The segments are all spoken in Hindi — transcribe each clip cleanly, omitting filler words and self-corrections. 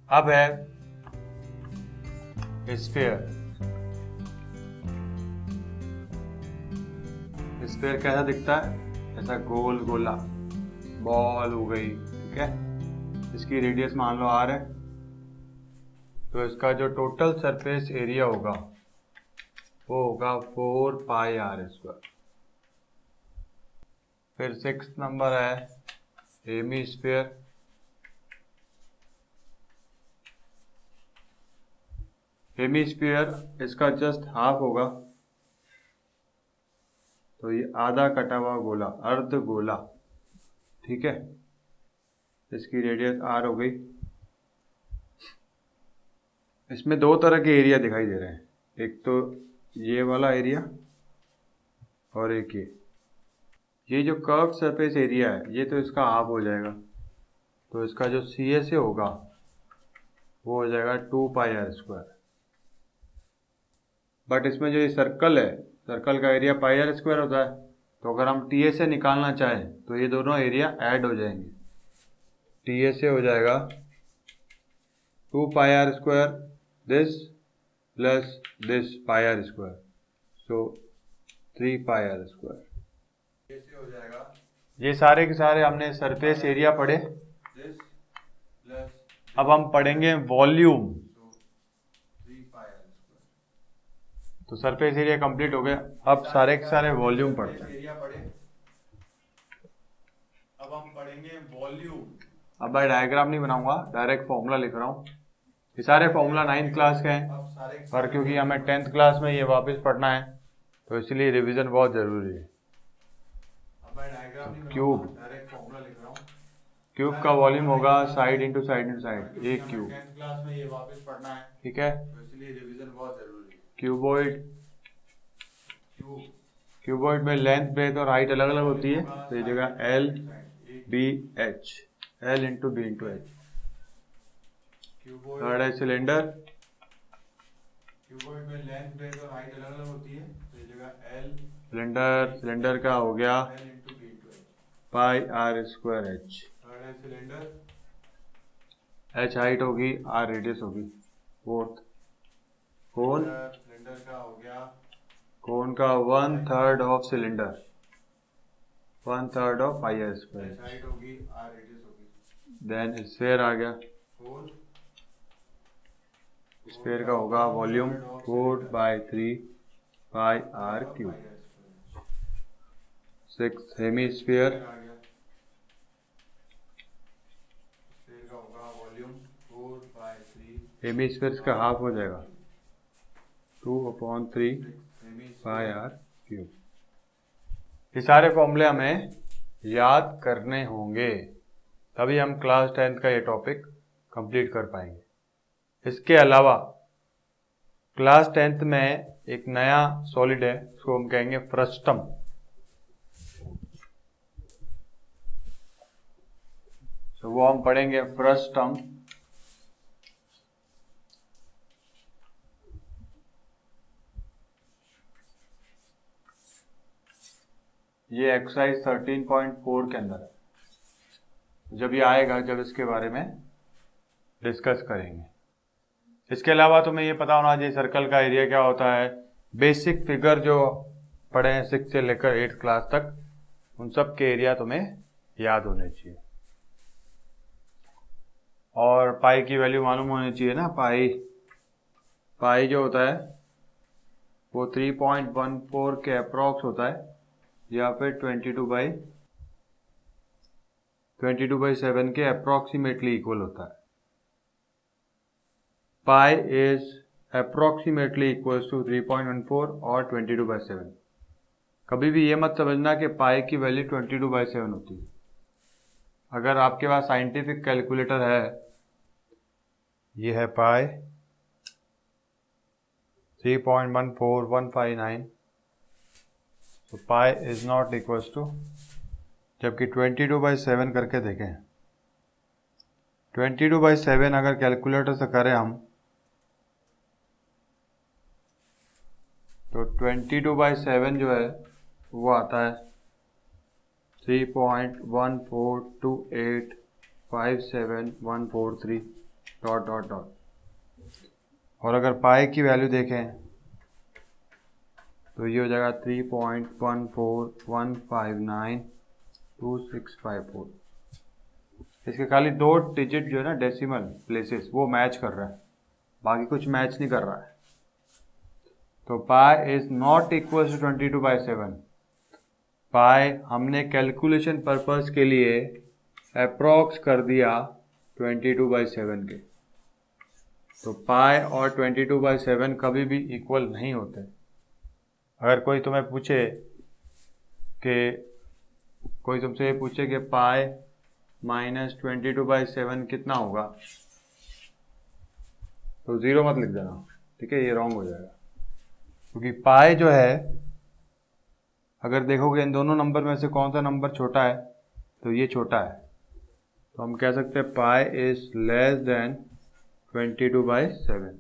अब है स्फीयर। स्फीयर कैसा दिखता है? ऐसा गोल गोला बॉल हो गई, ठीक है। इसकी रेडियस मान लो r है, तो इसका जो टोटल सरफेस एरिया होगा वो होगा 4 पाई r स्क्वायर। फिर 6 नंबर है हेमीस्फीयर। हेमीस्फीयर इसका जस्ट हाफ होगा, तो ये आधा कटा हुआ गोला, अर्ध गोला, ठीक है। इसकी रेडियस r हो गई। इसमें दो तरह के एरिया दिखाई दे रहे हैं, एक तो ये वाला एरिया और एक ये जो कर्व सरफेस एरिया है ये तो इसका हाफ हो जाएगा, तो इसका जो सी एस ए होगा वो हो जाएगा 2 पाई r स्क्वायर। बट इसमें जो ये सर्कल है, सर्कल का एरिया पाई r स्क्वायर होता है, तो अगर हम टी एस ए निकालना चाहें तो ये दोनों एरिया ऐड हो जाएंगे। टी एस ए हो जाएगा 2 पाई r square this plus this pi r square, so 3 pi r square हो जाएगा। ये सारे के सारे हमने सरफेस एरिया पढ़े। अब हम पढ़ेंगे वॉल्यूम। तो सरफेस एरिया कंप्लीट हो गया, अब सारे के सारे वॉल्यूम पढ़ते हैं। अब हम पढ़ेंगे वॉल्यूम। अब मैं डायग्राम नहीं बनाऊंगा, डायरेक्ट फॉर्मूला लिख रहा हूँ। ये सारे फॉर्मूला 9th क्लास के हैं, पर क्योंकि हमें 10th क्लास में ये वापस पढ़ना है तो इसलिए रिवीजन बहुत जरूरी है। क्यूब, क्यूब का वॉल्यूम होगा side into side into side, एक क्यूब। 10th क्लास में ये वापस पढ़ना है, ठीक है, तो इसलिए रिवीजन बहुत जरूरी है। क्यूबॉइड, क्यूबॉइड में लेंथ ब्रेथ और हाइट अलग अलग होती है, तो ये जगह L B H, L into B into H. Third है सिलेंडर, क्यूबॉइड में लेंथ ब्रेथ और हाइट अलग अलग होती है, तो ये जगह एल, सिलेंडर, सिलेंडर का हो गया pi R square H. Third है सिलेंडर, एच हाइट होगी, आर रेडियस होगी। फोर्थ कोन, सिलेंडर का हो गया, कोन का 1/3 of cylinder, 1/3 of pi R square, H height होगी, आर रेडियस होगी। देन स्फीयर आ गया, स्फीयर का होगा volume 4/3 pi R cube. 6 hemisphere, hemisphere का हाफ हो जाएगा 2/3 पाई आर क्यूब। ये सारे फॉर्मूले हमें याद करने होंगे, तभी हम क्लास 10th का ये टॉपिक कंप्लीट कर पाएंगे। इसके अलावा क्लास 10th में एक नया सॉलिड है, उसको हम कहेंगे फ्रस्टम। तो वो हम पढ़ेंगे फ्रस्टम। ये एक्सरसाइज 13.4 के अंदर है, जब ये आएगा जब इसके बारे में डिस्कस करेंगे। इसके अलावा तुम्हें ये पता होना चाहिए सर्कल का एरिया क्या होता है। बेसिक फिगर जो पढ़े हैं 6 से लेकर 8th क्लास तक, उन सब के एरिया तुम्हें याद होने चाहिए। और पाई की वैल्यू मालूम होनी चाहिए ना। पाई जो होता है वो 3.14 के अप्रॉक्स होता है, या फिर 22/7 के अप्रॉक्सीमेटली इक्वल होता है। Pi is approximately equals to 3.14 और 22/7। कभी भी ये मत समझना कि पाई की वैल्यू 22/7 होती है। अगर आपके पास साइंटिफिक कैलकुलेटर है, ये है पाई 3.14159, तो pi is not equals to, जबकि 22/7 करके देखें, 22/7 अगर कैलकुलेटर से करें हम तो 22/7 जो है वो आता है 3.142857143। Dot dot dot. और अगर पाई की वैल्यू देखें तो ये हो जाएगा 3.141592654। इसके खाली 2 डिजिट जो है ना डेसिमल प्लेसेस वो मैच कर रहा है, बाकी कुछ मैच नहीं कर रहा है। तो pi is not equal to 22/7। Pi हमने कैलकुलेशन पर्पस के लिए अप्रॉक्स कर दिया 22/7 के। तो पाई और 22/7 कभी भी इक्वल नहीं होते। अगर कोई तुम्हें पूछे कि कोई तुमसे ये पूछे कि पाई माइनस 22/7 कितना होगा, तो 0 मत लिख देना, ठीक है, ये रॉन्ग हो जाएगा। क्योंकि पाई जो है, अगर देखोगे इन दोनों नंबर में से कौन सा नंबर छोटा है, तो ये छोटा है। तो हम कह सकते हैं pi is less than 22/7।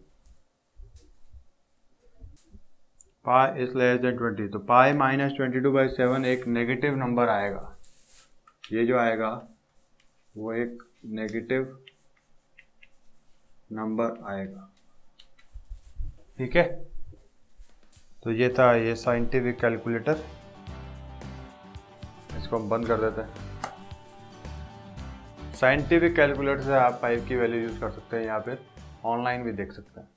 Pi is less than 20। तो पाई माइनस 22/7 एक नेगेटिव नंबर आएगा। ये जो आएगा वो एक नेगेटिव नंबर आएगा, ठीक है। तो ये था ये साइंटिफिक कैलकुलेटर। इसको हम बंद कर देते हैं। साइंटिफिक कैलकुलेटर से आप पाई की वैल्यू यूज़ कर सकते हैं या फिर ऑनलाइन भी देख सकते हैं।